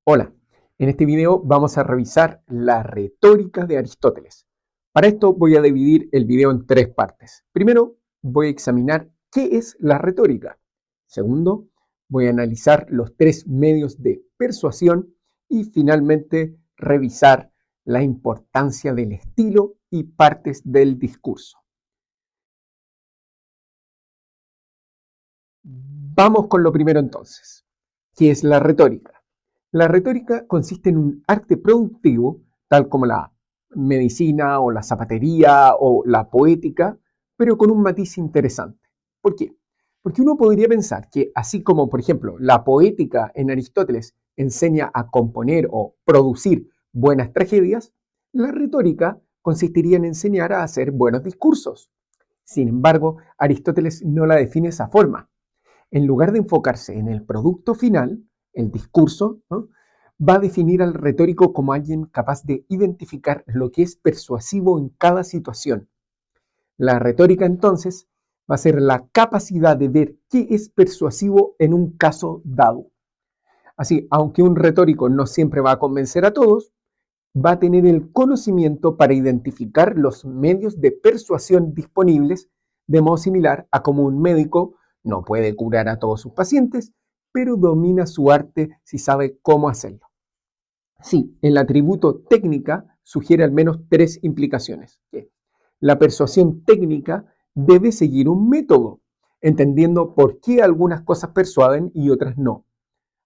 Hola, en este video vamos a revisar la retórica de Aristóteles. Para esto voy a dividir el video en tres partes. Primero, voy a examinar qué es la retórica. Segundo, voy a analizar los tres medios de persuasión y finalmente revisar la importancia del estilo y partes del discurso. Vamos con lo primero entonces. ¿Qué es la retórica? La retórica consiste en un arte productivo, tal como la medicina o la zapatería o la poética, pero con un matiz interesante. ¿Por qué? Porque uno podría pensar que así como, por ejemplo, la poética en Aristóteles enseña a componer o producir buenas tragedias, la retórica consistiría en enseñar a hacer buenos discursos. Sin embargo, Aristóteles no la define de esa forma. En lugar de enfocarse en el producto final, el discurso, ¿no?, va a definir al retórico como alguien capaz de identificar lo que es persuasivo en cada situación. La retórica entonces va a ser la capacidad de ver qué es persuasivo en un caso dado. Así, aunque un retórico no siempre va a convencer a todos, va a tener el conocimiento para identificar los medios de persuasión disponibles, de modo similar a como un médico no puede curar a todos sus pacientes, pero domina su arte si sabe cómo hacerlo. Sí, el atributo técnica sugiere al menos tres implicaciones. La persuasión técnica debe seguir un método, entendiendo por qué algunas cosas persuaden y otras no.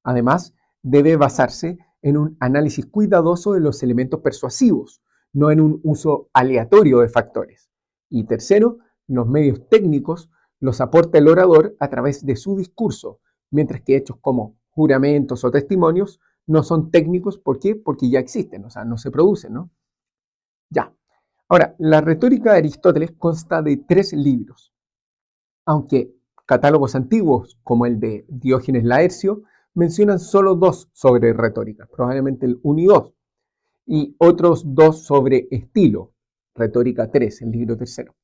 Además, debe basarse en un análisis cuidadoso de los elementos persuasivos, no en un uso aleatorio de factores. Y tercero, los medios técnicos los aporta el orador a través de su discurso, mientras que hechos como juramentos o testimonios no son técnicos. ¿Por qué? Porque ya existen, o sea, no se producen, ¿no? Ya. Ahora, la retórica de Aristóteles consta de 3 libros, aunque catálogos antiguos, como el de Diógenes Laercio, mencionan solo 2 sobre retórica, probablemente el 1 y 2, y otros 2 sobre estilo, retórica 3, el libro tercero.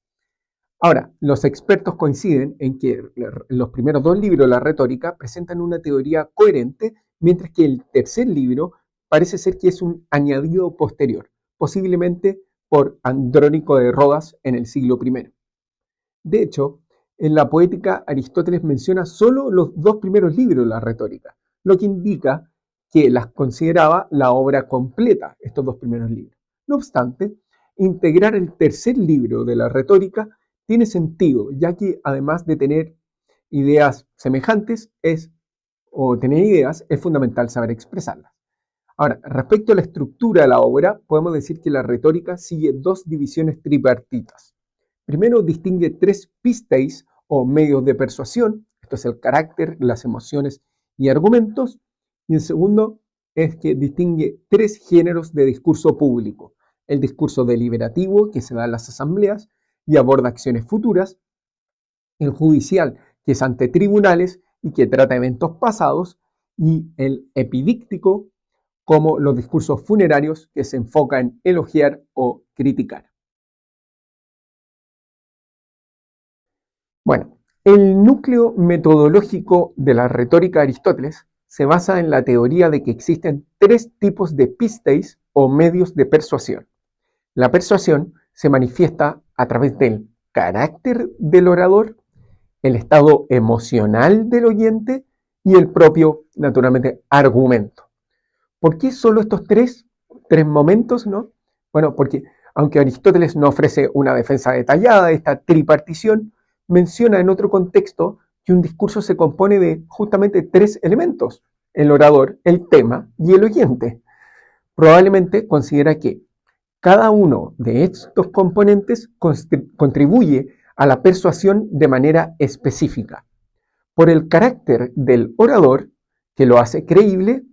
Ahora, los expertos coinciden en que los primeros 2 libros de la retórica presentan una teoría coherente, mientras que el tercer libro parece ser que es un añadido posterior, posiblemente por Andrónico de Rodas en el siglo I. De hecho, en la poética Aristóteles menciona solo los 2 primeros libros de la retórica, lo que indica que las consideraba la obra completa, estos 2 primeros libros. No obstante, integrar el tercer libro de la retórica tiene sentido, ya que además de tener ideas semejantes o tener ideas, es fundamental saber expresarlas. Ahora, respecto a la estructura de la obra, podemos decir que la retórica sigue 2 divisiones tripartitas. Primero, distingue 3 pisteis o medios de persuasión, esto es el carácter, las emociones y argumentos. Y el segundo es que distingue 3 géneros de discurso público: el discurso deliberativo, que se da en las asambleas y aborda acciones futuras; el judicial, que es ante tribunales y que trata eventos pasados; y el epidíctico, como los discursos funerarios, que se enfoca en elogiar o criticar. Bueno, el núcleo metodológico de la retórica de Aristóteles se basa en la teoría de que existen 3 tipos de pisteis o medios de persuasión. La persuasión se manifiesta a través del carácter del orador, el estado emocional del oyente y el propio, naturalmente, argumento. ¿Por qué solo estos tres momentos, no? Bueno, porque aunque Aristóteles no ofrece una defensa detallada de esta tripartición, menciona en otro contexto que un discurso se compone de justamente 3 elementos: el orador, el tema y el oyente. Probablemente considera que cada uno de estos componentes contribuye a la persuasión de manera específica, por el carácter del orador, que lo hace creíble;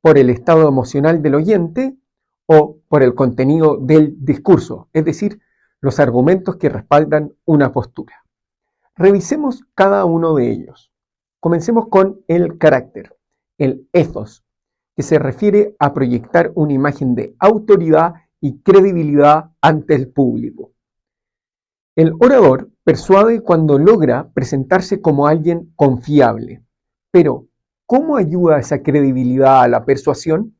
por el estado emocional del oyente; o por el contenido del discurso, es decir, los argumentos que respaldan una postura. Revisemos cada uno de ellos. Comencemos con el carácter, el ethos, que se refiere a proyectar una imagen de autoridad y credibilidad ante el público. El orador persuade cuando logra presentarse como alguien confiable, pero ¿Cómo ayuda esa credibilidad a la persuasión?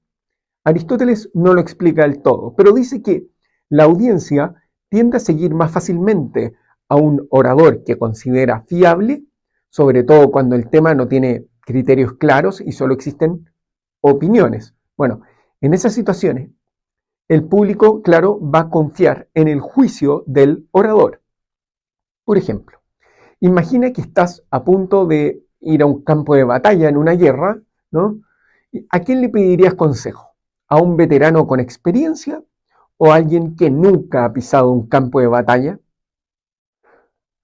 Aristóteles no lo explica del todo, pero dice que la audiencia tiende a seguir más fácilmente a un orador que considera fiable, sobre todo cuando el tema no tiene criterios claros y solo existen opiniones. Bueno, en esas situaciones, el público, claro, va a confiar en el juicio del orador. Por ejemplo, imagina que estás a punto de ir a un campo de batalla en una guerra, ¿no? ¿A quién le pedirías consejo? ¿A un veterano con experiencia o a alguien que nunca ha pisado un campo de batalla?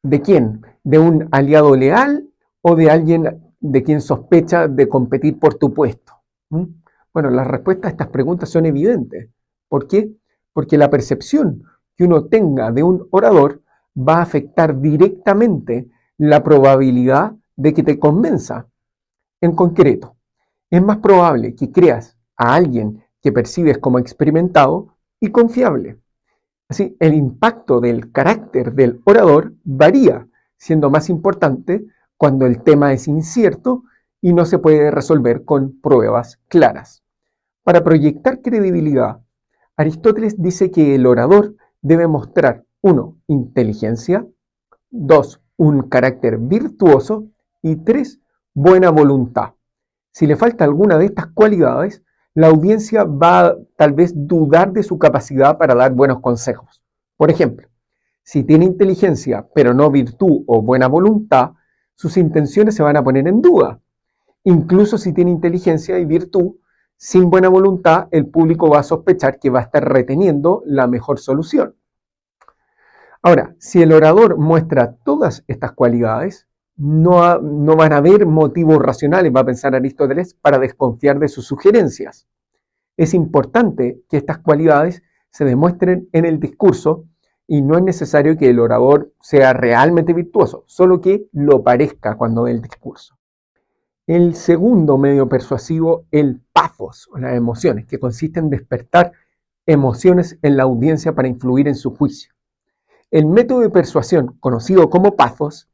¿De quién? ¿De un aliado leal o de alguien de quien sospecha de competir por tu puesto? ¿Mm? Bueno, las respuestas a estas preguntas son evidentes. ¿Por qué? Porque la percepción que uno tenga de un orador va a afectar directamente la probabilidad de que te convenza. En concreto, es más probable que creas a alguien que percibes como experimentado y confiable. Así, el impacto del carácter del orador varía, siendo más importante cuando el tema es incierto y no se puede resolver con pruebas claras. Para proyectar credibilidad, Aristóteles dice que el orador debe mostrar 1. Inteligencia, 2. Un carácter virtuoso y 3. Buena voluntad. Si le falta alguna de estas cualidades, la audiencia va a tal vez dudar de su capacidad para dar buenos consejos. Por ejemplo, si tiene inteligencia pero no virtud o buena voluntad, sus intenciones se van a poner en duda. Incluso si tiene inteligencia y virtud, sin buena voluntad, el público va a sospechar que va a estar reteniendo la mejor solución. Ahora, si el orador muestra todas estas cualidades, no van a haber motivos racionales, va a pensar Aristóteles, para desconfiar de sus sugerencias. Es importante que estas cualidades se demuestren en el discurso y no es necesario que el orador sea realmente virtuoso, solo que lo parezca cuando dé el discurso. El segundo medio persuasivo, el pathos, o las emociones, que consiste en despertar emociones en la audiencia para influir en su juicio. El método de persuasión, conocido como pathos,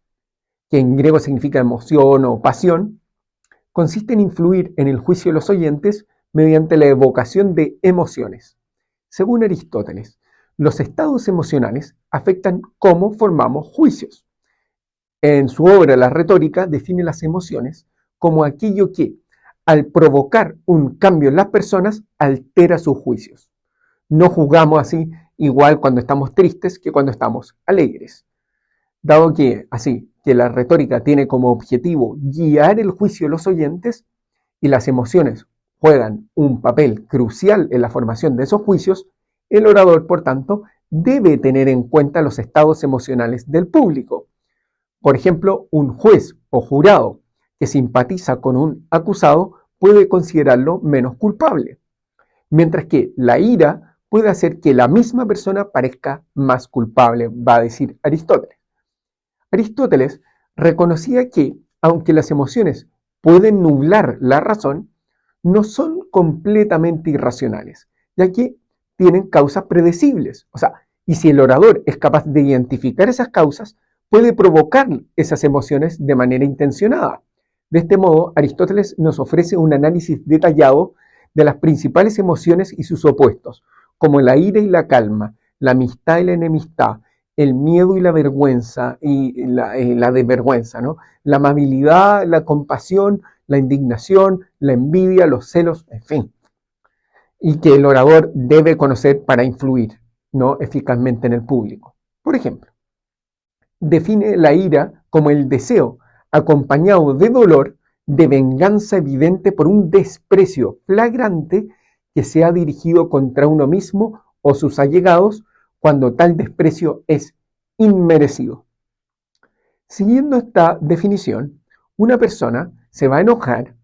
que en griego significa emoción o pasión, consiste en influir en el juicio de los oyentes mediante la evocación de emociones. Según Aristóteles, los estados emocionales afectan cómo formamos juicios. En su obra La retórica define las emociones como aquello que, al provocar un cambio en las personas, altera sus juicios. No juzgamos así igual cuando estamos tristes que cuando estamos alegres. Dado que, así, que la retórica tiene como objetivo guiar el juicio de los oyentes y las emociones juegan un papel crucial en la formación de esos juicios, el orador, por tanto, debe tener en cuenta los estados emocionales del público. Por ejemplo, un juez o jurado que simpatiza con un acusado puede considerarlo menos culpable, mientras que la ira puede hacer que la misma persona parezca más culpable, va a decir Aristóteles. Aristóteles reconocía que, aunque las emociones pueden nublar la razón, no son completamente irracionales, ya que tienen causas predecibles. O sea, y si el orador es capaz de identificar esas causas, puede provocar esas emociones de manera intencionada. De este modo, Aristóteles nos ofrece un análisis detallado de las principales emociones y sus opuestos, como la ira y la calma, la amistad y la enemistad, el miedo y la vergüenza, y la desvergüenza, ¿no? La amabilidad, la compasión, la indignación, la envidia, los celos, en fin. Y que el orador debe conocer para influir, ¿no?, eficazmente en el público. Por ejemplo, define la ira como el deseo, acompañado de dolor, de venganza evidente por un desprecio flagrante que se ha dirigido contra uno mismo o sus allegados, cuando tal desprecio es inmerecido. Siguiendo esta definición, una persona se va a enojar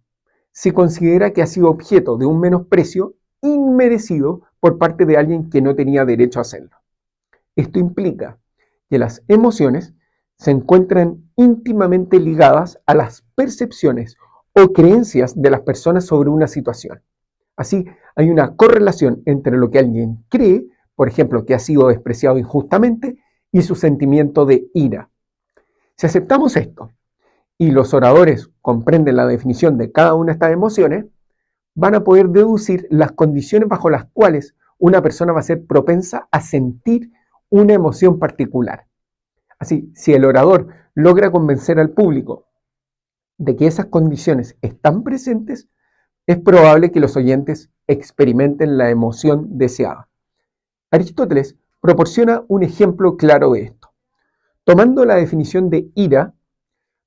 si considera que ha sido objeto de un menosprecio inmerecido por parte de alguien que no tenía derecho a hacerlo. Esto implica que las emociones se encuentran íntimamente ligadas a las percepciones o creencias de las personas sobre una situación. Así, hay una correlación entre lo que alguien cree, por ejemplo, que ha sido despreciado injustamente, y su sentimiento de ira. Si aceptamos esto y los oradores comprenden la definición de cada una de estas emociones, van a poder deducir las condiciones bajo las cuales una persona va a ser propensa a sentir una emoción particular. Así, si el orador logra convencer al público de que esas condiciones están presentes, es probable que los oyentes experimenten la emoción deseada. Aristóteles proporciona un ejemplo claro de esto. Tomando la definición de ira,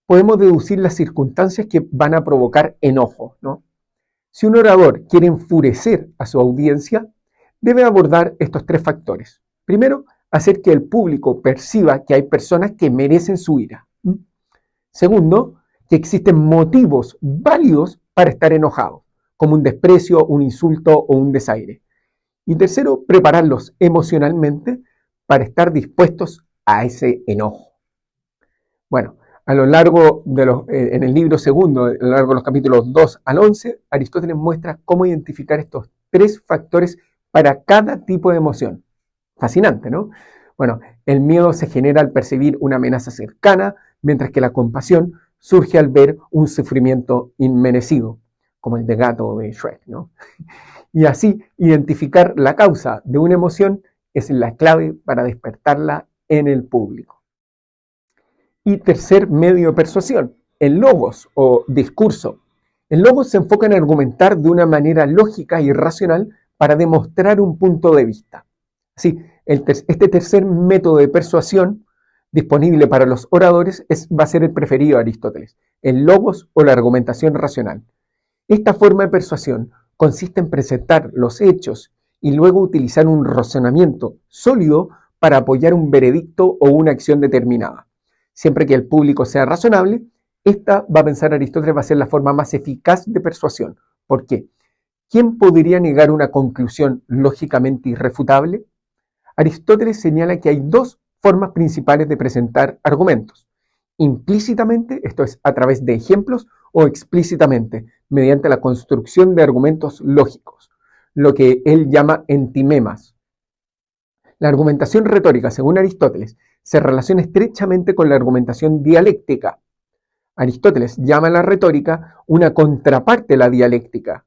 podemos deducir las circunstancias que van a provocar enojo, ¿no? Si un orador quiere enfurecer a su audiencia, debe abordar estos tres factores. Primero, hacer que el público perciba que hay personas que merecen su ira. Segundo, que existen motivos válidos para estar enojados, como un desprecio, un insulto o un desaire. Y tercero, prepararlos emocionalmente para estar dispuestos a ese enojo. Bueno, a lo largo en el libro segundo, a lo largo de los capítulos 2 al 11, Aristóteles muestra cómo identificar estos tres factores para cada tipo de emoción. Fascinante, ¿no? Bueno, el miedo se genera al percibir una amenaza cercana, mientras que la compasión surge al ver un sufrimiento inmerecido, como el de Gato de Shrek, ¿no? Y así, identificar la causa de una emoción es la clave para despertarla en el público. Y tercer medio de persuasión, el logos o discurso. El logos se enfoca en argumentar de una manera lógica y racional para demostrar un punto de vista. Así, este tercer método de persuasión disponible para los oradores va a ser el preferido de Aristóteles, el logos o la argumentación racional. Esta forma de persuasión consiste en presentar los hechos y luego utilizar un razonamiento sólido para apoyar un veredicto o una acción determinada. Siempre que el público sea razonable, esta, va a pensar Aristóteles, va a ser la forma más eficaz de persuasión. ¿Por qué? ¿Quién podría negar una conclusión lógicamente irrefutable? Aristóteles señala que hay dos formas principales de presentar argumentos. Implícitamente, esto es a través de ejemplos, o explícitamente, mediante la construcción de argumentos lógicos, lo que él llama entimemas. La argumentación retórica, según Aristóteles, se relaciona estrechamente con la argumentación dialéctica. Aristóteles llama a la retórica una contraparte de la dialéctica.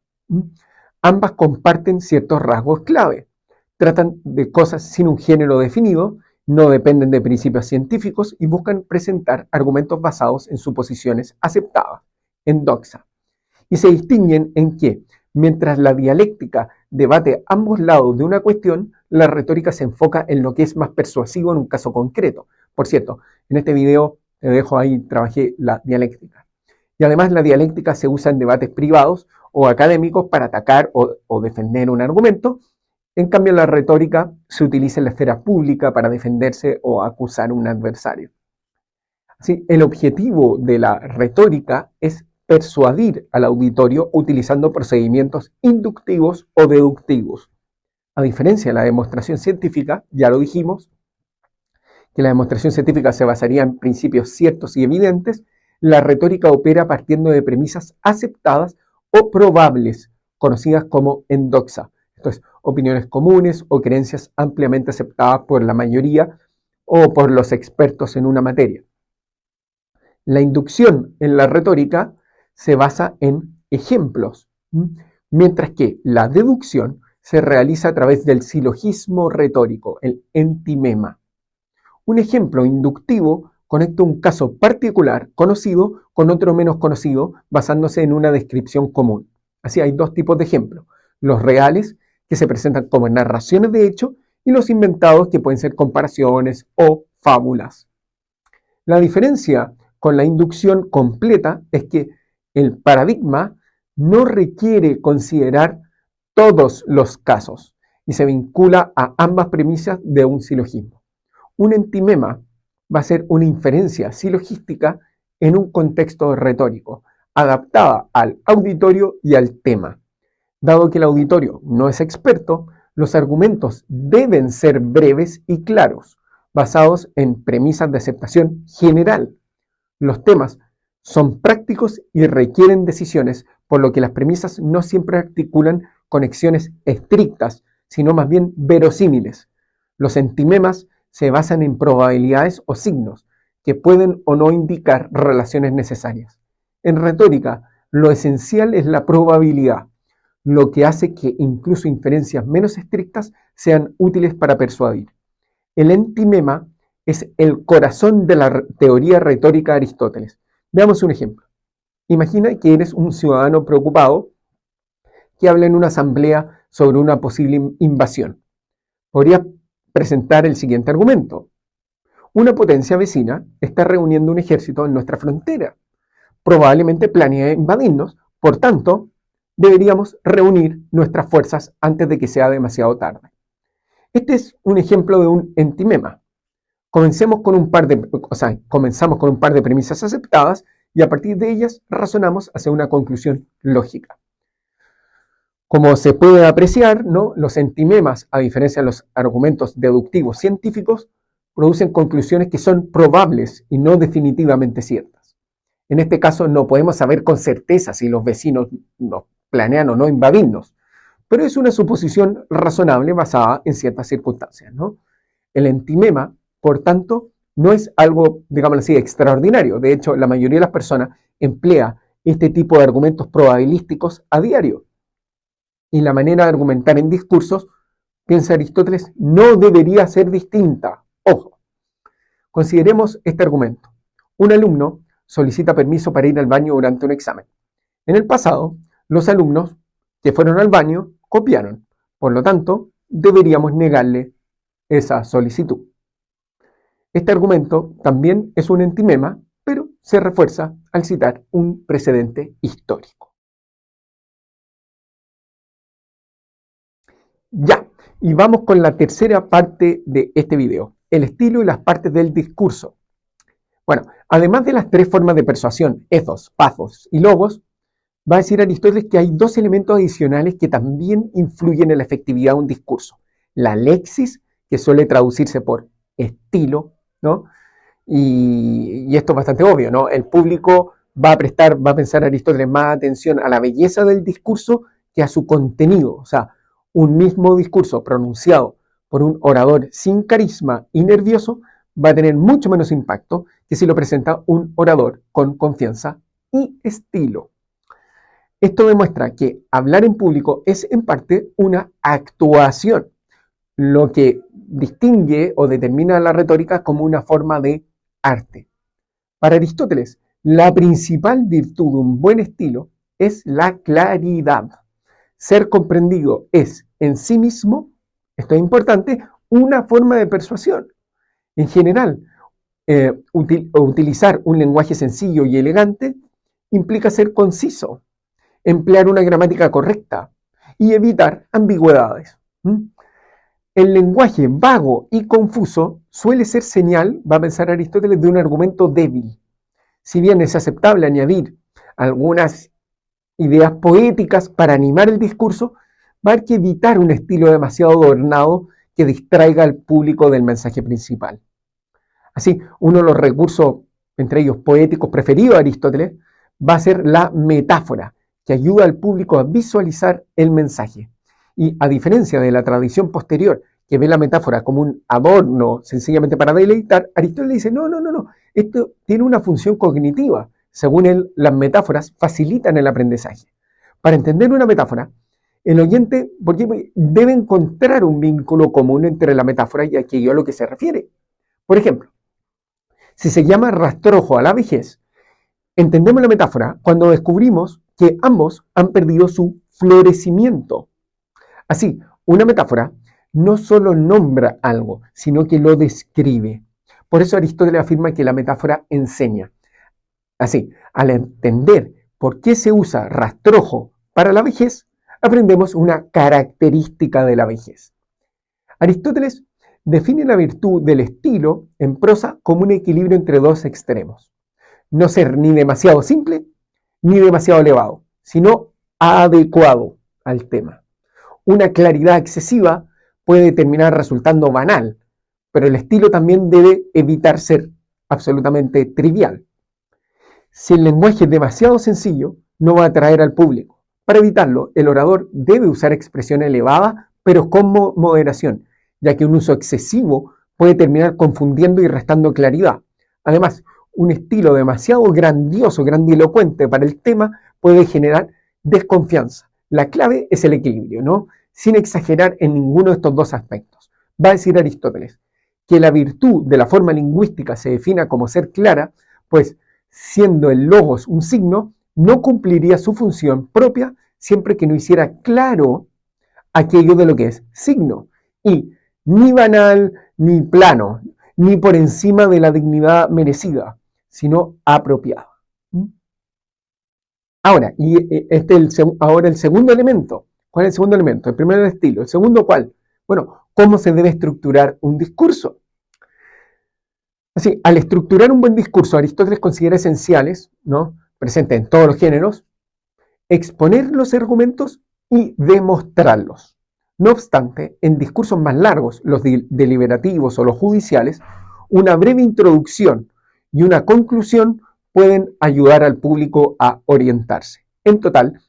Ambas comparten ciertos rasgos clave. Tratan de cosas sin un género definido, no dependen de principios científicos y buscan presentar argumentos basados en suposiciones aceptadas, en doxa. Y se distinguen en que, mientras la dialéctica debate ambos lados de una cuestión, la retórica se enfoca en lo que es más persuasivo en un caso concreto. Por cierto, en este video te dejo ahí, trabajé la dialéctica. Y además la dialéctica se usa en debates privados o académicos para atacar o defender un argumento. En cambio, la retórica se utiliza en la esfera pública para defenderse o acusar a un adversario. Así, el objetivo de la retórica es persuadir al auditorio utilizando procedimientos inductivos o deductivos. A diferencia de la demostración científica, ya lo dijimos, que la demostración científica se basaría en principios ciertos y evidentes, la retórica opera partiendo de premisas aceptadas o probables, conocidas como endoxa. Esto es, opiniones comunes o creencias ampliamente aceptadas por la mayoría o por los expertos en una materia. La inducción en la retórica se basa en ejemplos, mientras que la deducción se realiza a través del silogismo retórico, el entimema. Un ejemplo inductivo conecta un caso particular conocido con otro menos conocido basándose en una descripción común. Así hay dos tipos de ejemplos, los reales, que se presentan como narraciones de hecho, y los inventados, que pueden ser comparaciones o fábulas. La diferencia con la inducción completa es que el paradigma no requiere considerar todos los casos y se vincula a ambas premisas de un silogismo. Un entimema va a ser una inferencia silogística en un contexto retórico, adaptada al auditorio y al tema. Dado que el auditorio no es experto, los argumentos deben ser breves y claros, basados en premisas de aceptación general. Los temas son prácticos y requieren decisiones, por lo que las premisas no siempre articulan conexiones estrictas, sino más bien verosímiles. Los entimemas se basan en probabilidades o signos, que pueden o no indicar relaciones necesarias. En retórica, lo esencial es la probabilidad, lo que hace que incluso inferencias menos estrictas sean útiles para persuadir. El entimema es el corazón de la teoría retórica de Aristóteles. Veamos un ejemplo. Imagina que eres un ciudadano preocupado que habla en una asamblea sobre una posible invasión. Podría presentar el siguiente argumento. Una potencia vecina está reuniendo un ejército en nuestra frontera. Probablemente planea invadirnos, por tanto, deberíamos reunir nuestras fuerzas antes de que sea demasiado tarde. Este es un ejemplo de un entimema. Comenzamos con un par de premisas aceptadas y a partir de ellas razonamos hacia una conclusión lógica. Como se puede apreciar, ¿no? Los entimemas, a diferencia de los argumentos deductivos científicos, producen conclusiones que son probables y no definitivamente ciertas. En este caso no podemos saber con certeza si los vecinos nos planean o no invadirnos, pero es una suposición razonable basada en ciertas circunstancias, ¿no? El entimema, por tanto, no es algo, digámoslo así, extraordinario. De hecho, la mayoría de las personas emplea este tipo de argumentos probabilísticos a diario. Y la manera de argumentar en discursos, piensa Aristóteles, no debería ser distinta. Ojo, consideremos este argumento. Un alumno solicita permiso para ir al baño durante un examen. En el pasado, los alumnos que fueron al baño copiaron. Por lo tanto, deberíamos negarle esa solicitud. Este argumento también es un entimema, pero se refuerza al citar un precedente histórico. Ya, y vamos con la tercera parte de este video, el estilo y las partes del discurso. Bueno, además de las tres formas de persuasión, ethos, pathos y logos, va a decir Aristóteles que hay dos elementos adicionales que también influyen en la efectividad de un discurso. La lexis, que suele traducirse por estilo, ¿no? Y esto es bastante obvio, ¿no? El público va a pensar Aristóteles más atención a la belleza del discurso que a su contenido. O sea, un mismo discurso pronunciado por un orador sin carisma y nervioso va a tener mucho menos impacto que si lo presenta un orador con confianza y estilo. Esto demuestra que hablar en público es en parte una actuación, lo que distingue o determina la retórica como una forma de arte. Para Aristóteles, la principal virtud de un buen estilo es la claridad. Ser comprendido es en sí mismo, esto es importante, una forma de persuasión. En general, utilizar un lenguaje sencillo y elegante implica ser conciso, emplear una gramática correcta y evitar ambigüedades. El lenguaje vago y confuso suele ser señal, va a pensar Aristóteles, de un argumento débil. Si bien es aceptable añadir algunas ideas poéticas para animar el discurso, va a haber que evitar un estilo demasiado adornado que distraiga al público del mensaje principal. Así, uno de los recursos, entre ellos poéticos preferidos de Aristóteles, va a ser la metáfora, que ayuda al público a visualizar el mensaje. Y a diferencia de la tradición posterior, que ve la metáfora como un adorno sencillamente para deleitar, Aristóteles dice, no, esto tiene una función cognitiva. Según él, las metáforas facilitan el aprendizaje. Para entender una metáfora, el oyente debe encontrar un vínculo común entre la metáfora y aquello a lo que se refiere. Por ejemplo, si se llama rastrojo a la vejez, entendemos la metáfora cuando descubrimos que ambos han perdido su florecimiento. Así, una metáfora no solo nombra algo, sino que lo describe. Por eso Aristóteles afirma que la metáfora enseña. Así, al entender por qué se usa rastrojo para la vejez, aprendemos una característica de la vejez. Aristóteles define la virtud del estilo en prosa como un equilibrio entre dos extremos. No ser ni demasiado simple ni demasiado elevado, sino adecuado al tema. Una claridad excesiva puede terminar resultando banal, pero el estilo también debe evitar ser absolutamente trivial. Si el lenguaje es demasiado sencillo, no va a atraer al público. Para evitarlo, el orador debe usar expresión elevada, pero con moderación, ya que un uso excesivo puede terminar confundiendo y restando claridad. Además, un estilo demasiado grandioso, grandilocuente para el tema puede generar desconfianza. La clave es el equilibrio, ¿no? Sin exagerar en ninguno de estos dos aspectos. Va a decir Aristóteles que la virtud de la forma lingüística se defina como ser clara, pues siendo el logos un signo, no cumpliría su función propia siempre que no hiciera claro aquello de lo que es signo. Y ni banal, ni plano, ni por encima de la dignidad merecida, sino apropiado. Ahora, ahora el segundo elemento. ¿Cuál es el segundo elemento? El primero es el estilo. ¿El segundo cuál? Bueno, ¿cómo se debe estructurar un discurso? Así, al estructurar un buen discurso, Aristóteles considera esenciales, ¿no?, presentes en todos los géneros, exponer los argumentos y demostrarlos. No obstante, en discursos más largos, los deliberativos o los judiciales, una breve introducción y una conclusión pueden ayudar al público a orientarse. En total,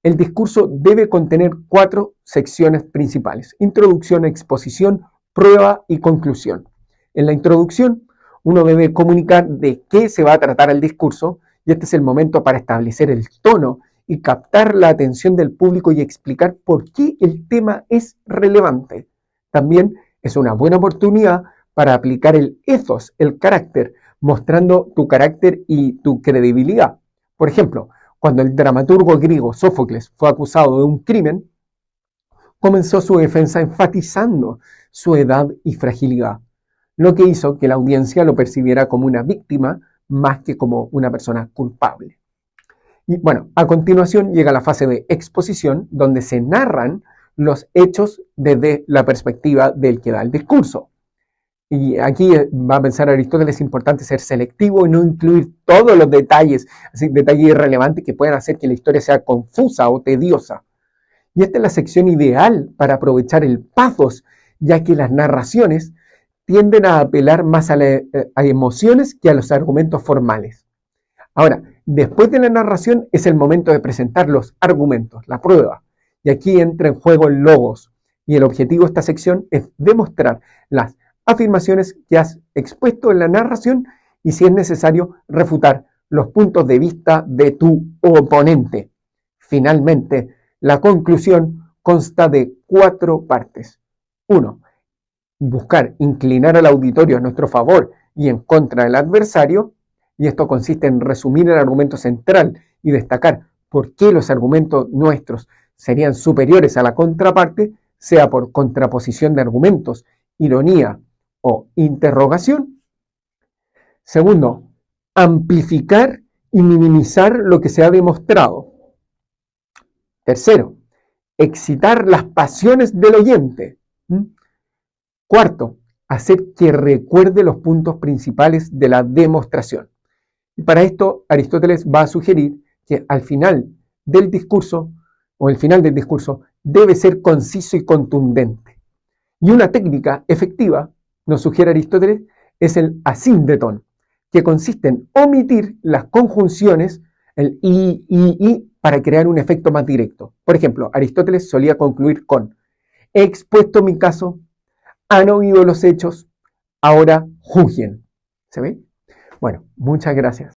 el discurso debe contener 4 secciones principales: introducción, exposición, prueba y conclusión. En la introducción, uno debe comunicar de qué se va a tratar el discurso, y este es el momento para establecer el tono y captar la atención del público y explicar por qué el tema es relevante. También es una buena oportunidad para aplicar el ethos, el carácter, mostrando tu carácter y tu credibilidad. Por ejemplo, cuando el dramaturgo griego Sófocles fue acusado de un crimen, comenzó su defensa enfatizando su edad y fragilidad, lo que hizo que la audiencia lo percibiera como una víctima más que como una persona culpable. Y bueno, a continuación llega la fase de exposición, donde se narran los hechos desde la perspectiva del que da el discurso. Y aquí va a pensar Aristóteles, es importante ser selectivo y no incluir todos los detalles, así, detalles irrelevantes que puedan hacer que la historia sea confusa o tediosa. Y esta es la sección ideal para aprovechar el pathos, ya que las narraciones tienden a apelar más a emociones que a los argumentos formales. Ahora, después de la narración es el momento de presentar los argumentos, la prueba. Y aquí entra en juego el logos. Y el objetivo de esta sección es demostrar las afirmaciones que has expuesto en la narración y, si es necesario, refutar los puntos de vista de tu oponente. Finalmente, la conclusión consta de 4 partes. 1. Buscar inclinar al auditorio a nuestro favor y en contra del adversario. Y esto consiste en resumir el argumento central y destacar por qué los argumentos nuestros serían superiores a la contraparte, sea por contraposición de argumentos, ironía o interrogación. Segundo, amplificar y minimizar lo que se ha demostrado. Tercero, excitar las pasiones del oyente. Cuarto, hacer que recuerde los puntos principales de la demostración. Y para esto, Aristóteles va a sugerir que al final del discurso, o el final del discurso, debe ser conciso y contundente. Y una técnica efectiva, nos sugiere Aristóteles, es el asíndeton, que consiste en omitir las conjunciones, el y, para crear un efecto más directo. Por ejemplo, Aristóteles solía concluir con: he expuesto mi caso, han oído los hechos, ahora juzguen. ¿Se ve? Bueno, muchas gracias.